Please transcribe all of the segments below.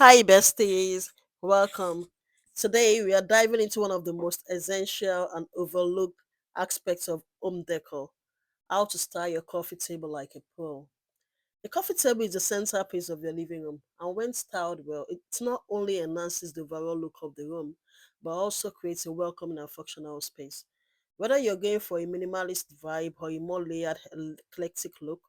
Hi, besties. Welcome. Today, we are diving into one of the most essential and overlooked aspects of home decor: how to style your coffee table like a pro. The coffee table is the centerpiece of your living room, and when styled well, it not only enhances the overall look of the room, but also creates a welcoming and functional space. Whether you're going for a minimalist vibe or a more layered, eclectic look,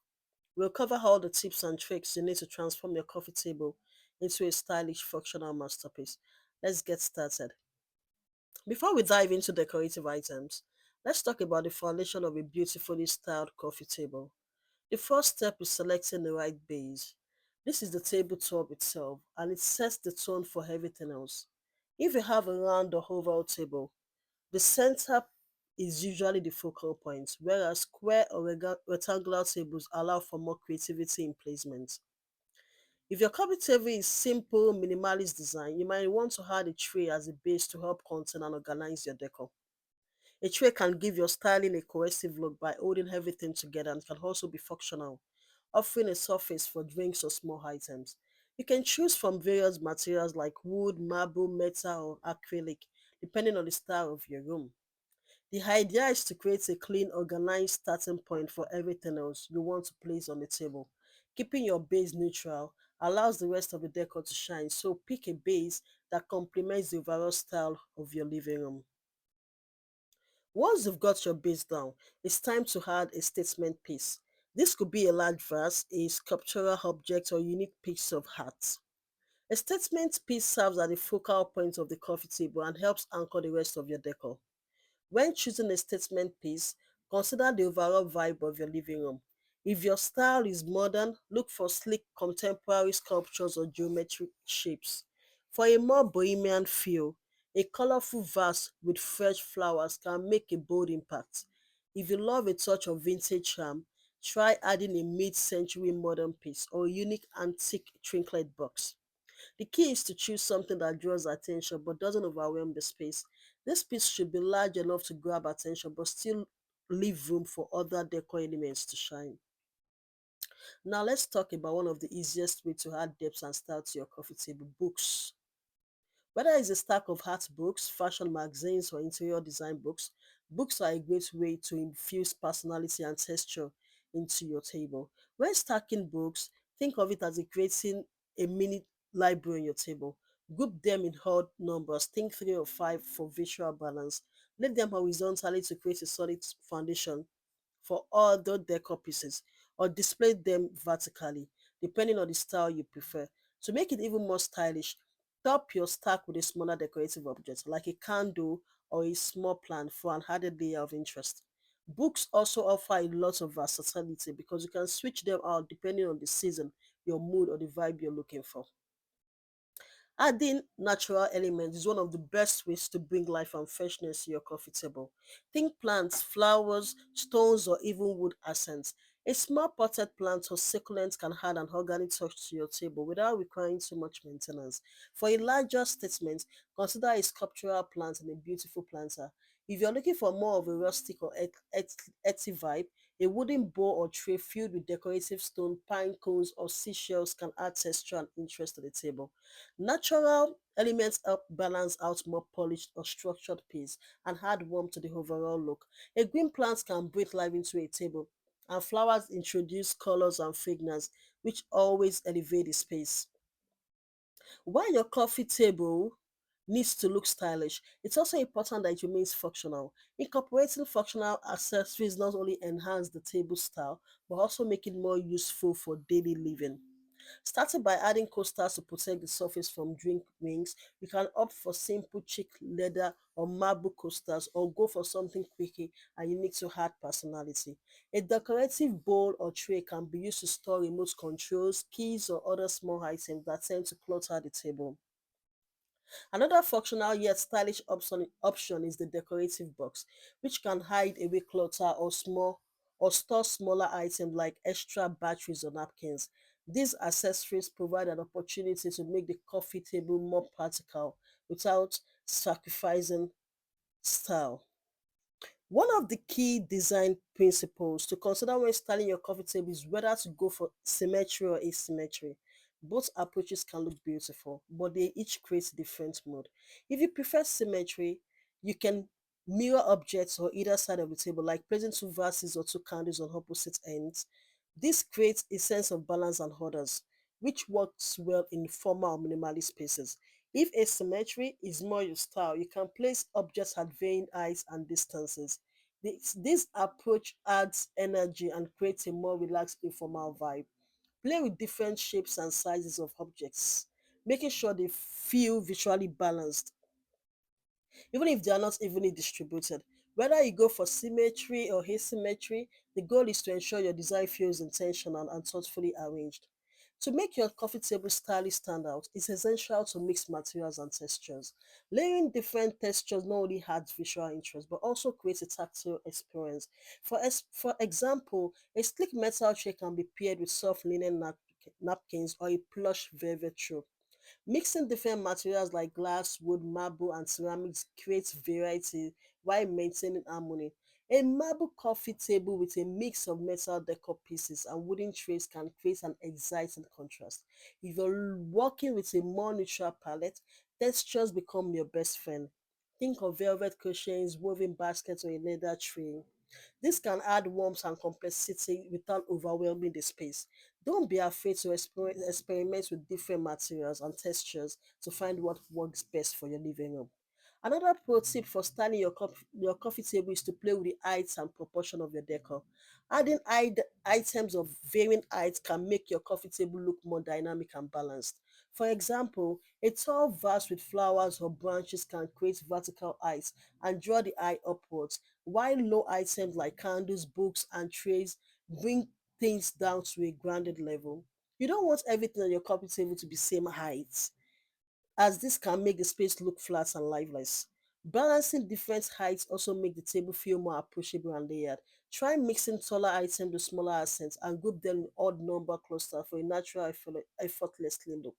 we'll cover all the tips and tricks you need to transform your coffee table into a stylish, functional masterpiece. Let's get started. Before we dive into decorative items, let's talk about the foundation of a beautifully styled coffee table. The first step is selecting the right base. This is the tabletop itself, and it sets the tone for everything else. If you have a round or oval table, the center is usually the focal point, whereas square or rectangular tables allow for more creativity in placement. If your coffee table is simple, minimalist design, you might want to add a tray as a base to help contain and organize your decor. A tray can give your styling a cohesive look by holding everything together and can also be functional, offering a surface for drinks or small items. You can choose from various materials like wood, marble, metal, or acrylic, depending on the style of your room. The idea is to create a clean, organized starting point for everything else you want to place on the table. Keeping your base neutral allows the rest of the decor to shine, so pick a base that complements the overall style of your living room. Once you've got your base down, it's time to add a statement piece. This could be a large vase, a sculptural object, or unique piece of art. A statement piece serves as the focal point of the coffee table and helps anchor the rest of your decor. When choosing a statement piece, consider the overall vibe of your living room. If your style is modern, look for sleek contemporary sculptures or geometric shapes. For a more bohemian feel, a colorful vase with fresh flowers can make a bold impact. If you love a touch of vintage charm, try adding a mid-century modern piece or a unique antique trinket box. The key is to choose something that draws attention but doesn't overwhelm the space. This piece should be large enough to grab attention but still leave room for other decor elements to shine. Now let's talk about one of the easiest way to add depth and style to your coffee table: books. Whether it's a stack of art books, fashion magazines, or interior design books, books are a great way to infuse personality and texture into your table. When stacking books, think of it as creating a mini library on your table. Group them in odd numbers, think three or five for visual balance. Lay them horizontally to create a solid foundation for other decor pieces, or display them vertically, depending on the style you prefer. To make it even more stylish, top your stack with a smaller decorative object like a candle or a small plant for an added layer of interest. Books also offer a lot of versatility because you can switch them out depending on the season, your mood, or the vibe you're looking for. Adding natural elements is one of the best ways to bring life and freshness to your coffee table. Think plants, flowers, stones, or even wood accents. A small potted plant or succulent can add an organic touch to your table without requiring too much maintenance. For a larger statement, consider a sculptural plant and a beautiful planter. If you're looking for more of a rustic or earthy vibe, a wooden bowl or tray filled with decorative stone, pine cones, or seashells can add texture and interest to the table. Natural elements help balance out more polished or structured piece and add warmth to the overall look. A green plant can breathe life into a table, and flowers introduce colors and fragrance, which always elevate the space. While your coffee table needs to look stylish, it's also important that it remains functional. Incorporating functional accessories not only enhance the table style, but also make it more useful for daily living. Starting by adding coasters to protect the surface from drink rings, you can opt for simple chic leather or marble coasters or go for something quirky and unique to add personality. A decorative bowl or tray can be used to store remote controls, keys, or other small items that tend to clutter the table. Another functional yet stylish option is the decorative box, which can hide away clutter or store smaller items like extra batteries or napkins. These accessories provide an opportunity to make the coffee table more practical without sacrificing style. One of the key design principles to consider when styling your coffee table is whether to go for symmetry or asymmetry. Both approaches can look beautiful, but they each create different mood. If you prefer symmetry, you can mirror objects on either side of the table, like placing two vases or two candles on opposite ends. This creates a sense of balance and orders, which works well in formal or minimalist spaces. If asymmetry is more your style, you can place objects at varying heights and distances. This approach adds energy and creates a more relaxed, informal vibe. Play with different shapes and sizes of objects, making sure they feel visually balanced, even if they are not evenly distributed. Whether you go for symmetry or asymmetry, the goal is to ensure your design feels intentional and thoughtfully arranged. To make your coffee table stylish stand out, it's essential to mix materials and textures. Layering different textures not only adds visual interest but also creates a tactile experience. For example, a sleek metal tray can be paired with soft linen napkins or a plush velvet throw. Mixing different materials like glass, wood, marble, and ceramics creates variety while maintaining harmony. A marble coffee table with a mix of metal decor pieces and wooden trays can create an exciting contrast. If you're working with a more neutral palette, textures become your best friend. Think of velvet cushions, woven baskets, or a leather tray. This can add warmth and complexity without overwhelming the space. Don't be afraid to experiment with different materials and textures to find what works best for your living room. Another pro tip for styling your coffee table is to play with the heights and proportion of your decor. Adding items of varying heights can make your coffee table look more dynamic and balanced. For example, a tall vase with flowers or branches can create vertical heights and draw the eye upwards, while low items like candles, books, and trays bring things down to a grounded level. You don't want everything on your coffee table to be same height, as this can make the space look flat and lifeless. Balancing different heights also make the table feel more approachable and layered. Try mixing taller items with smaller accents and group them in odd number clusters for a natural, effortlessly look.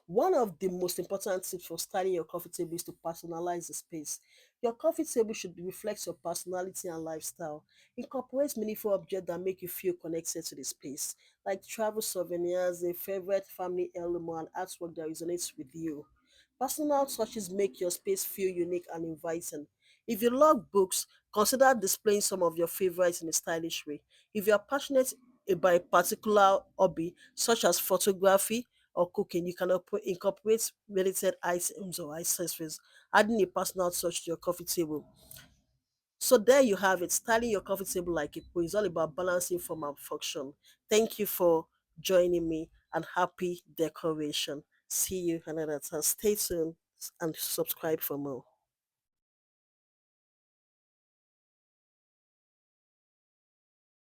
One of the most important tips for styling your coffee table is to personalize the space. Your coffee table should reflect your personality and lifestyle. Incorporate meaningful objects that make you feel connected to the space, like travel souvenirs, a favorite family heirloom, and artwork that resonates with you. Personal touches make your space feel unique and inviting. If you love books, consider displaying some of your favorites in a stylish way. If you are passionate about a particular hobby, such as photography or cooking, you can incorporate related items or accessories, adding a personal touch to your coffee table. So there you have it. Styling your coffee table like a pro is all about balancing form and function. Thank you for joining me and happy decoration. See you another time. Stay tuned and subscribe for more.